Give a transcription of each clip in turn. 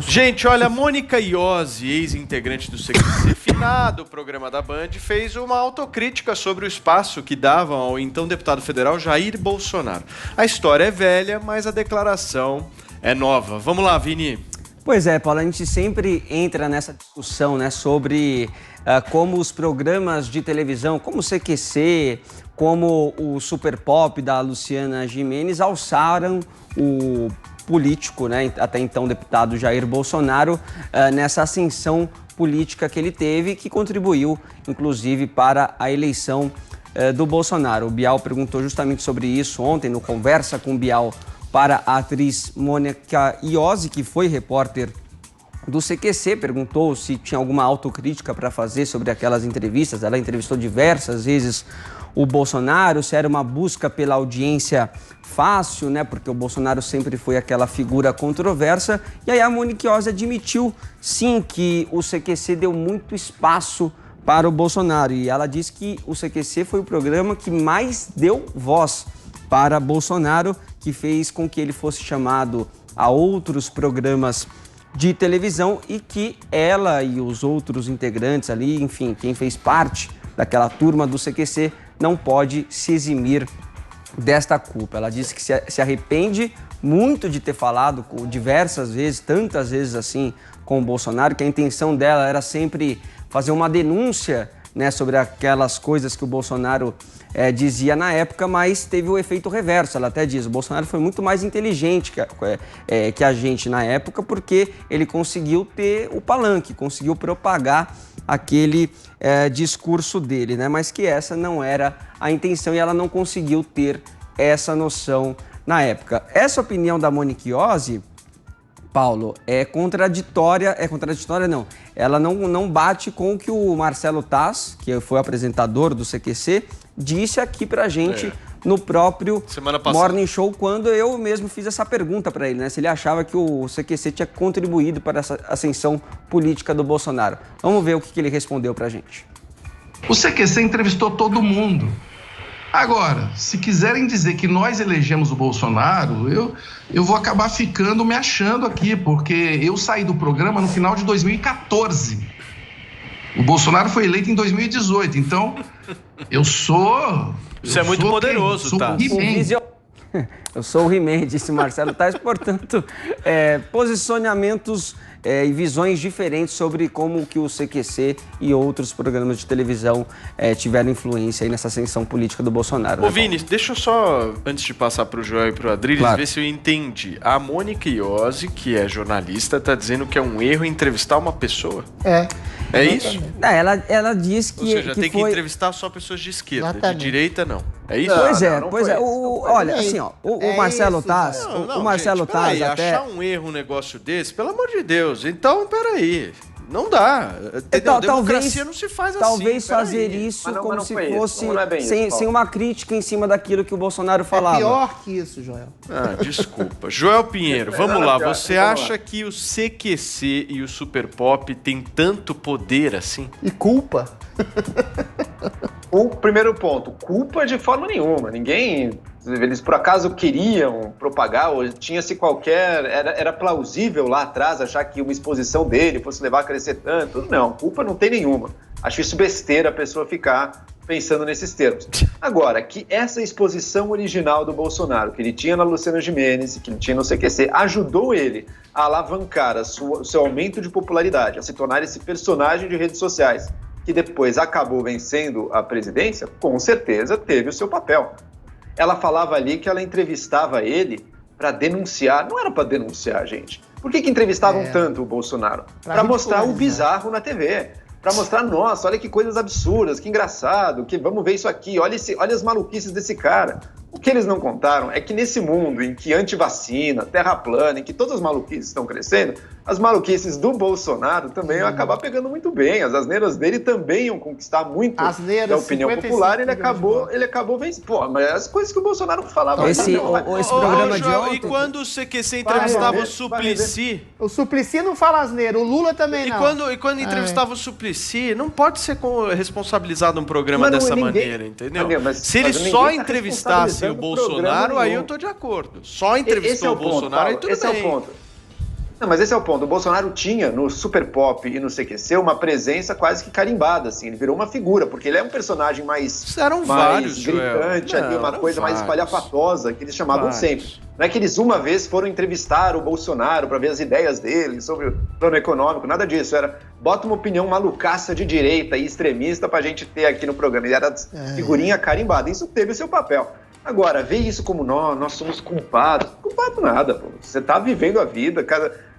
Gente, olha, a Mônica Iose, ex-integrante do CQC, finado o programa da Band, fez uma autocrítica sobre o espaço que davam ao então deputado federal Jair Bolsonaro. A história é velha, mas a declaração é nova. Vamos lá, Vini. Pois é, Paulo, a gente sempre entra nessa discussão, né, sobre como os programas de televisão, como o CQC, como o Super Pop da Luciana Gimenez, alçaram o político, né, até então deputado Jair Bolsonaro, nessa ascensão política que ele teve, que contribuiu, inclusive, para a eleição do Bolsonaro. O Bial perguntou justamente sobre isso ontem, no Conversa com o Bial, para a atriz Mônica Iose, que foi repórter do CQC, perguntou se tinha alguma autocrítica para fazer sobre aquelas entrevistas. Ela entrevistou diversas vezes o Bolsonaro, se era uma busca pela audiência fácil, né? Porque o Bolsonaro sempre foi aquela figura controversa. E aí a Mônica Iose admitiu, sim, que o CQC deu muito espaço para o Bolsonaro. E ela disse que o CQC foi o programa que mais deu voz para Bolsonaro, que fez com que ele fosse chamado a outros programas de televisão e que ela e os outros integrantes ali, enfim, quem fez parte daquela turma do CQC, não pode se eximir desta culpa. Ela disse que se arrepende muito de ter falado diversas vezes, tantas vezes assim, com o Bolsonaro, que a intenção dela era sempre fazer uma denúncia, né, sobre aquelas coisas que o Bolsonaro dizia na época, mas teve o efeito reverso. Ela até diz, o Bolsonaro foi muito mais inteligente que a gente na época, porque ele conseguiu ter o palanque, conseguiu propagar aquele discurso dele, né? Mas que essa não era a intenção e ela não conseguiu ter essa noção na época. Essa opinião da Mônica Iose, Paulo, é contraditória não, ela não bate com o que o Marcelo Taz, que foi o apresentador do CQC, disse aqui pra gente no próprio Morning Show, quando eu mesmo fiz essa pergunta para ele, né, se ele achava que o CQC tinha contribuído para essa ascensão política do Bolsonaro. Vamos ver o que ele respondeu pra gente. O CQC entrevistou todo mundo. Agora, se quiserem dizer que nós elegemos o Bolsonaro, eu vou acabar ficando me achando aqui, porque eu saí do programa no final de 2014. O Bolsonaro foi eleito em 2018, então Você é muito poderoso, tá? Eu sou o He-Man, disse Marcelo Taz, portanto, posicionamentos e visões diferentes sobre como que o CQC e outros programas de televisão tiveram influência aí nessa ascensão política do Bolsonaro. Ô, Vini, deixa eu só, antes de passar pro Joel e pro Adriles, ver se eu entendi. A Mônica Iose, que é jornalista, tá dizendo que é um erro entrevistar uma pessoa? É isso? Ela diz que... Ou seja, que tem que entrevistar só pessoas de esquerda, Exatamente. de direita não. É isso? Pois é. Olha, assim, ó, o Marcelo Taz... Não, o Marcelo gente, Taz achar um erro, um negócio desse, pelo amor de Deus. Então, peraí. Não dá. Entendeu? Democracia não se faz talvez assim. fazer isso como se fosse sem uma crítica em cima daquilo que o Bolsonaro falava. É pior que isso, Joel. Desculpa. Joel Pinheiro, vamos lá. Você acha que o CQC e o Super Pop têm tanto poder assim? E culpa? O primeiro ponto, culpa de forma nenhuma. Eles por acaso queriam propagar, ou tinha-se era plausível lá atrás achar que uma exposição dele fosse levar a crescer tanto. Não, culpa não tem nenhuma. Acho isso besteira a pessoa ficar pensando nesses termos. Agora, que essa exposição original do Bolsonaro, que ele tinha na Luciana Gimenez, que ele tinha no CQC, ajudou ele a alavancar o seu aumento de popularidade, a se tornar esse personagem de redes sociais, que depois acabou vencendo a presidência, com certeza teve o seu papel. Ela falava ali que ela entrevistava ele para denunciar. Não era para denunciar, gente. Por que entrevistavam tanto o Bolsonaro? Para mostrar o bizarro na TV. Para mostrar, nossa, olha que coisas absurdas, que engraçado, que vamos ver isso aqui, olha as maluquices desse cara. O que eles não contaram é que nesse mundo em que antivacina, terra plana, em que todas as maluquices estão crescendo, as maluquices do Bolsonaro também iam acabar pegando muito bem. As asneiras dele também iam conquistar muito da opinião popular. Ele acabou vencendo. Pô, mas as coisas que o Bolsonaro falava... Esse programa de ontem... E quando o CQC entrevistava o Suplicy... O Suplicy não fala asneira, o Lula também não. E quando entrevistava o Suplicy, não pode ser responsabilizado um programa dessa maneira, entendeu? Se ele só entrevistasse o Bolsonaro, aí eu tô de acordo. Só entrevistou o Bolsonaro, aí tudo bem. Esse é o ponto. Não, mas esse é o ponto. O Bolsonaro tinha no Super Pop e no CQC uma presença quase que carimbada, assim. Ele virou uma figura, porque ele é um personagem mais gritante, ali, uma coisa mais espalhafatosa, que eles chamavam sempre. Não é que eles uma vez foram entrevistar o Bolsonaro para ver as ideias dele sobre o plano econômico, nada disso. Era, bota uma opinião malucaça de direita e extremista pra gente ter aqui no programa. Ele era figurinha carimbada. Isso teve seu papel. Agora, ver isso como nós somos culpados. Culpado nada, pô. Você tá vivendo a vida,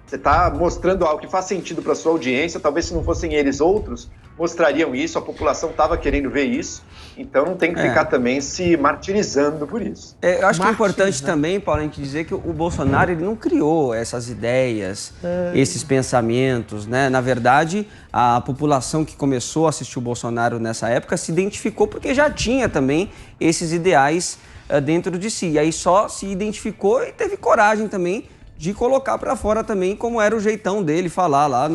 você tá mostrando algo que faz sentido para sua audiência. Talvez se não fossem eles, outros mostrariam isso. A população tava querendo ver isso. Então não tem que ficar também se martirizando por isso. Eu acho que é importante também, Paulo, a gente dizer que o Bolsonaro ele não criou essas ideias, esses pensamentos, né? Na verdade, a população que começou a assistir o Bolsonaro nessa época se identificou porque já tinha também esses ideais dentro de si. E aí só se identificou e teve coragem também de colocar para fora também como era o jeitão dele falar lá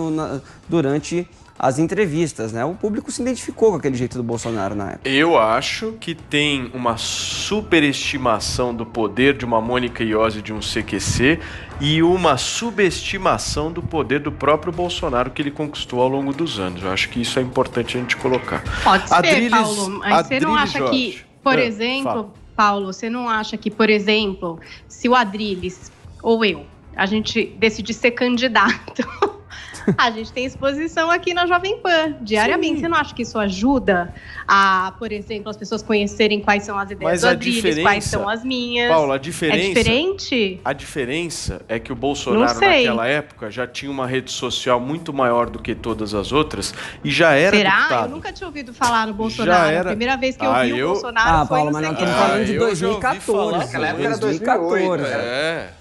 durante as entrevistas, né? O público se identificou com aquele jeito do Bolsonaro na época. Eu acho que tem uma superestimação do poder de uma Mônica Iose e de um CQC e uma subestimação do poder do próprio Bolsonaro que ele conquistou ao longo dos anos. Eu acho que isso é importante a gente colocar. Pode ser, Paulo, mas você não acha que, por exemplo, fala. Paulo, você não acha que, por exemplo, se o Adrilles ou eu, a gente decidir ser candidato, a gente tem exposição aqui na Jovem Pan, diariamente. Sim. Você não acha que isso ajuda a, por exemplo, as pessoas conhecerem quais são as ideias do Adrilles, quais são as minhas? Paulo, a diferença... É diferente? A diferença é que o Bolsonaro, naquela época, já tinha uma rede social muito maior do que todas as outras e já era deputado. Será? Eu nunca tinha ouvido falar no Bolsonaro. A primeira vez que eu vi o Bolsonaro foi Paulo, no mas nós estamos falando de 2014. Naquela época era 2014.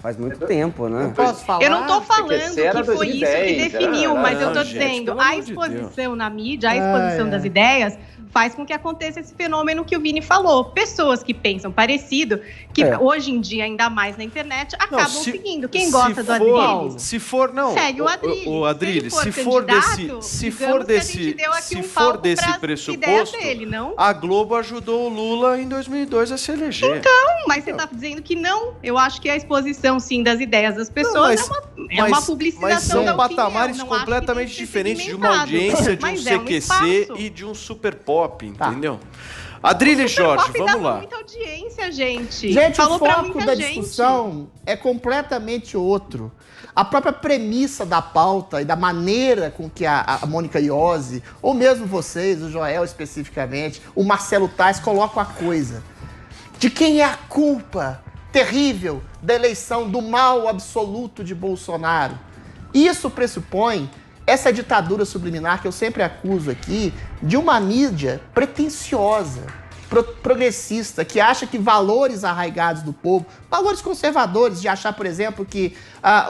Faz muito tempo, né? Eu posso falar? Eu não tô falando que foi isso que definiu, mas eu tô gente, dizendo, a exposição na mídia, a exposição das ideias, faz com que aconteça esse fenômeno que o Vini falou. Pessoas que pensam parecido, que hoje em dia, ainda mais na internet, acabam seguindo. Quem gosta do Adrilles, segue o Adrilles. O Adrilles, se for desse pressuposto, dele, não? a Globo ajudou o Lula em 2002 a se eleger. Então, mas você tá dizendo que não. Eu acho que a exposição, sim, das ideias das pessoas é uma publicização da opinião. Mas são patamares completamente diferentes de uma audiência, de um CQC e de um Super Pop, entendeu? Adrilles Jorge, vamos lá. Muita audiência, gente. Gente, o foco da discussão é completamente outro. A própria premissa da pauta e da maneira com que a Mônica Iose, ou mesmo vocês, o Joel especificamente, o Marcelo Tais, colocam a coisa. De quem é a culpa terrível da eleição do mal absoluto de Bolsonaro. Isso pressupõe essa ditadura subliminar que eu sempre acuso aqui de uma mídia pretensiosa, progressista, que acha que valores arraigados do povo, valores conservadores, de achar, por exemplo, que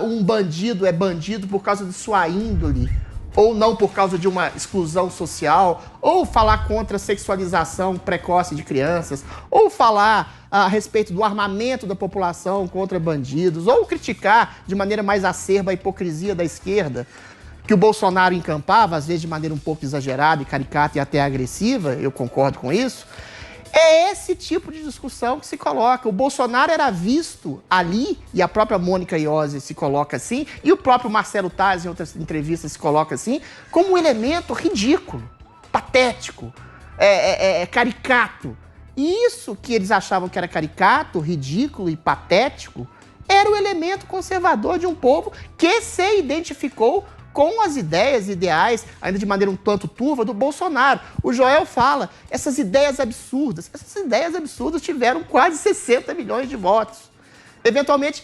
um bandido é bandido por causa de sua índole, ou não por causa de uma exclusão social, ou falar contra a sexualização precoce de crianças, ou falar a respeito do armamento da população contra bandidos, ou criticar de maneira mais acerba a hipocrisia da esquerda, que o Bolsonaro encampava, às vezes de maneira um pouco exagerada e caricata e até agressiva, eu concordo com isso. É esse tipo de discussão que se coloca. O Bolsonaro era visto ali, e a própria Mônica Iose se coloca assim, e o próprio Marcelo Taz, em outras entrevistas, se coloca assim, como um elemento ridículo, patético, caricato. E isso que eles achavam que era caricato, ridículo e patético, era o elemento conservador de um povo que se identificou com as ideias ideais, ainda de maneira um tanto turva, do Bolsonaro. O Joel fala, essas ideias absurdas tiveram quase 60 milhões de votos. Eventualmente,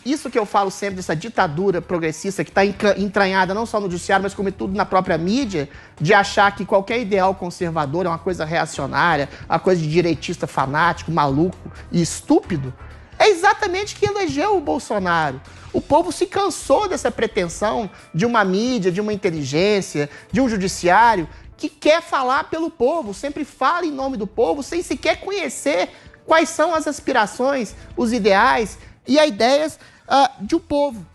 isso que eu falo sempre, dessa ditadura progressista que está entranhada não só no judiciário, mas como tudo na própria mídia, de achar que qualquer ideal conservador é uma coisa reacionária, uma coisa de direitista fanático, maluco e estúpido, é exatamente que elegeu o Bolsonaro. O povo se cansou dessa pretensão de uma mídia, de uma inteligência, de um judiciário que quer falar pelo povo, sempre fala em nome do povo, sem sequer conhecer quais são as aspirações, os ideais e as ideias de um povo.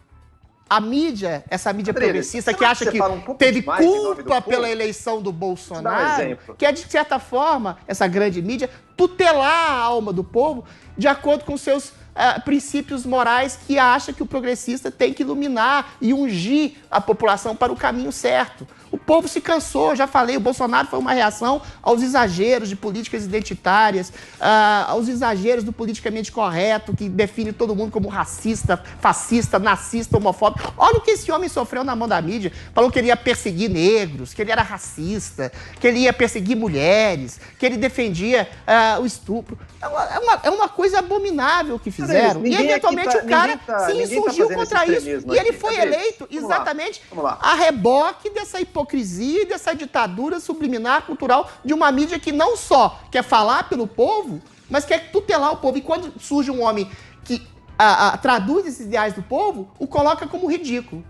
A mídia, essa mídia progressista que acha que teve culpa pela eleição do Bolsonaro, quer, de certa forma, essa grande mídia, tutelar a alma do povo de acordo com seus princípios morais que acha que o progressista tem que iluminar e ungir a população para o caminho certo. O povo se cansou, já falei, o Bolsonaro foi uma reação aos exageros de políticas identitárias, aos exageros do politicamente correto, que define todo mundo como racista, fascista, nazista, homofóbico. Olha o que esse homem sofreu na mão da mídia. Falou que ele ia perseguir negros, que ele era racista, que ele ia perseguir mulheres, que ele defendia o estupro. É uma coisa abominável que fizeram. E, eventualmente, o cara se insurgiu contra isso. E ele foi eleito exatamente a reboque dessa hipocrisia e dessa ditadura subliminar cultural de uma mídia que não só quer falar pelo povo, mas quer tutelar o povo. E quando surge um homem que traduz esses ideais do povo, o coloca como ridículo.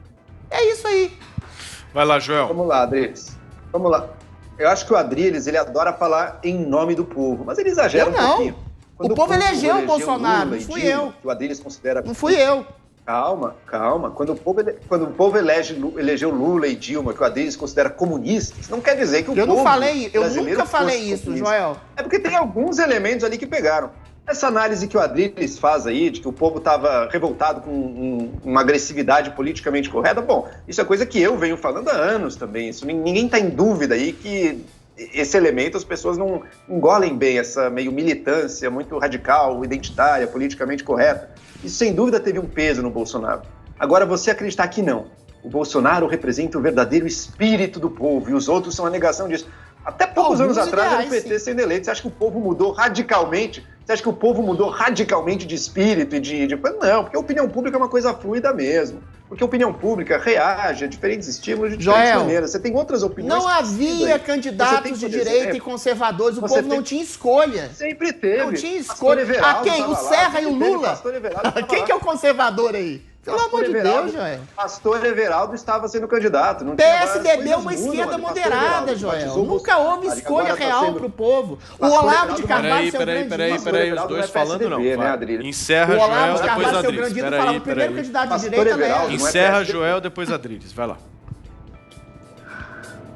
É isso aí. Vai lá, Joel. Vamos lá, Adriles. Vamos lá. Eu acho que o Adriles, ele adora falar em nome do povo, mas ele exagera um pouquinho. Quando o povo elegeu o Bolsonaro, não fui eu. Que o Adriles considera... Não fui eu. Calma. Quando o povo elegeu Lula e Dilma, que o Adriles considera comunistas, não quer dizer que o povo... Eu nunca falei isso, Joel. É porque tem alguns elementos ali que pegaram. Essa análise que o Adriles faz aí, de que o povo estava revoltado com uma agressividade politicamente correta, bom, isso é coisa que eu venho falando há anos também. Isso, ninguém está em dúvida aí que esse elemento as pessoas não engolem bem, essa meio militância muito radical, identitária, politicamente correta. Isso sem dúvida teve um peso no Bolsonaro. Agora, você acreditar que não. O Bolsonaro representa o verdadeiro espírito do povo e os outros são a negação disso. Até poucos anos atrás era o PT sendo eleito. Você acha que o povo mudou radicalmente? Você acha que o povo mudou radicalmente de espírito e de... Não, porque a opinião pública é uma coisa fluida mesmo. Porque a opinião pública reage a diferentes estímulos de diferentes maneiras. Você tem outras opiniões. Não havia candidatos de direita e conservadores. O povo não tinha escolha. Sempre teve. Não tinha escolha. A quem? O Serra e o Lula? Quem que é o conservador aí? Pelo amor de Deus, Joel. Pastor Everaldo estava sendo candidato. PSDB é uma esquerda moderada, Joel. Nunca houve escolha real para o povo. O Olavo de Carvalho, seu grande ídolo... Peraí, os dois falando não. Encerra, Joel, depois Adriles. Peraí. O primeiro candidato de direita mesmo. Encerra, Joel, depois Adriles. Vai lá.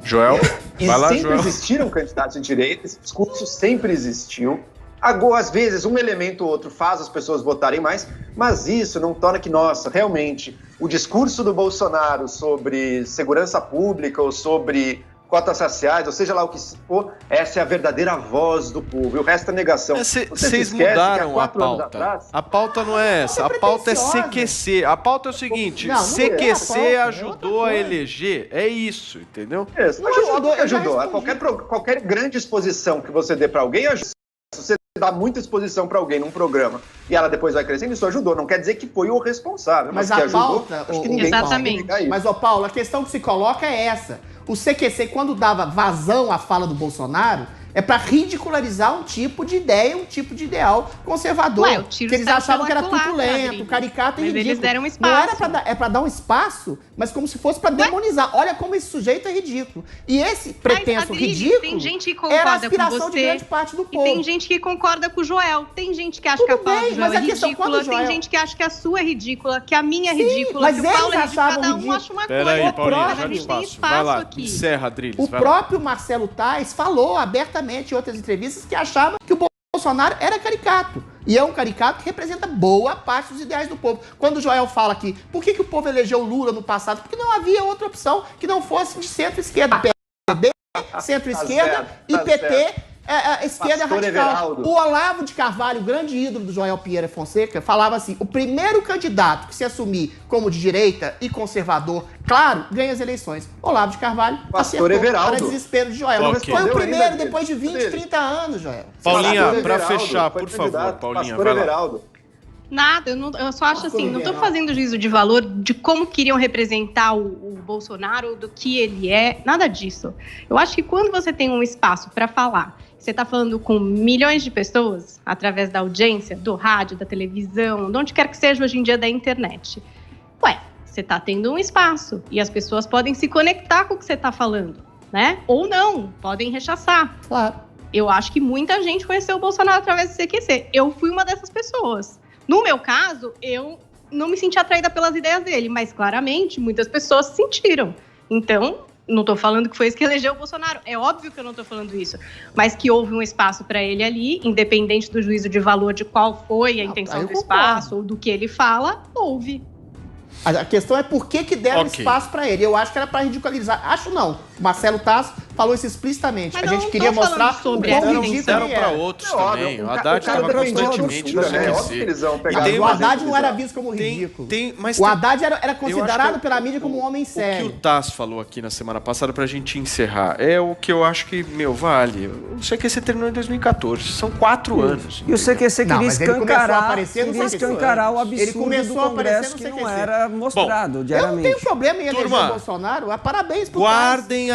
Joel, vai lá, Joel. Sempre existiram candidatos de direita, esse discurso sempre existiu. Agora, às vezes, um elemento ou outro faz as pessoas votarem mais, mas isso não torna que, nossa, realmente, o discurso do Bolsonaro sobre segurança pública ou sobre cotas raciais, ou seja lá o que for, essa é a verdadeira voz do povo, e o resto é negação. Vocês mudaram a pauta. A pauta não é essa, a pauta é CQC. A pauta é o seguinte, CQC ajudou a eleger, é isso, entendeu? Não ajudou. Qualquer grande exposição que você dê para alguém ajuda. Se você dá muita exposição para alguém num programa e ela depois vai crescendo, isso ajudou. Não quer dizer que foi o responsável, mas que ajudou, acho que ninguém exatamente. Isso. Mas, Paulo, a questão que se coloca é essa. O CQC, quando dava vazão à fala do Bolsonaro, é para ridicularizar um tipo de ideia, um tipo de ideal conservador. Que eles achavam que era truculento, caricato e ridículo. Eles deram um espaço. Não era para dar um espaço, mas como se fosse para demonizar. Olha como esse sujeito é ridículo. E esse pretenso ridículo tem gente que era a concorda aspiração com você, de grande parte do povo. E tem gente que concorda com o Joel. Tem gente que acha que a fala do Joel é ridícula. Tem gente que acha que a sua é ridícula, que a minha é ridícula, mas que o Paulo é eles ridículo. achavam Cada um ridículo. acha uma Pera coisa. aí, Paulinho, A gente tem espaço vai lá, aqui. encerra, Adriles. O próprio Marcelo Tais falou abertamente em outras entrevistas que achava que o Bolsonaro era caricato. E é um caricato que representa boa parte dos ideais do povo. Quando o Joel fala aqui, por que o povo elegeu Lula no passado? Porque não havia outra opção que não fosse de centro-esquerda. PSDB, centro-esquerda e PT, esquerda Pastor radical. Everaldo. O Olavo de Carvalho, o grande ídolo do Joel Pierre Fonseca, falava assim, o primeiro candidato que se assumir como de direita e conservador, claro, ganha as eleições. Olavo de Carvalho Pastor Everaldo. para desespero de Joel. Ok. Foi o primeiro ainda, depois de 20, 30 anos, Joel. Paulinha, para fechar, por favor, Paulinha, vai lá. Everaldo. Nada, eu só acho assim, não tô fazendo juízo de valor de como queriam representar o Bolsonaro, do que ele é, nada disso. Eu acho que quando você tem um espaço para falar, você tá falando com milhões de pessoas, através da audiência, do rádio, da televisão, de onde quer que seja hoje em dia da internet. Você tá tendo um espaço e as pessoas podem se conectar com o que você tá falando, né? Ou não, podem rechaçar. Claro. Eu acho que muita gente conheceu o Bolsonaro através do CQC. Eu fui uma dessas pessoas. No meu caso, eu não me senti atraída pelas ideias dele, mas claramente muitas pessoas se sentiram. Então, Não estou falando que foi isso que elegeu o Bolsonaro. É óbvio que eu não estou falando isso. Mas que houve um espaço para ele ali, independente do juízo de valor de qual foi a intenção do espaço ou do que ele fala, houve. A questão é por que deram espaço para ele. Eu acho que era para ridicularizar. Acho não. Marcelo Tasso falou isso explicitamente. Mas a gente queria mostrar sobre o quão ridículo deram para outros também. O Haddad estava constantemente no CQC. O Haddad não era visto como ridículo. O Haddad era considerado pela mídia como um homem sério. O que o Tasso falou aqui na semana passada, pra gente encerrar, é o que eu acho que, vale. O CQC terminou em 2014. São 4 anos. E o CQC queria escancarar o absurdo do Congresso que não era mostrado diariamente. Eu não tenho problema em eleger o Bolsonaro. Parabéns pro Guardem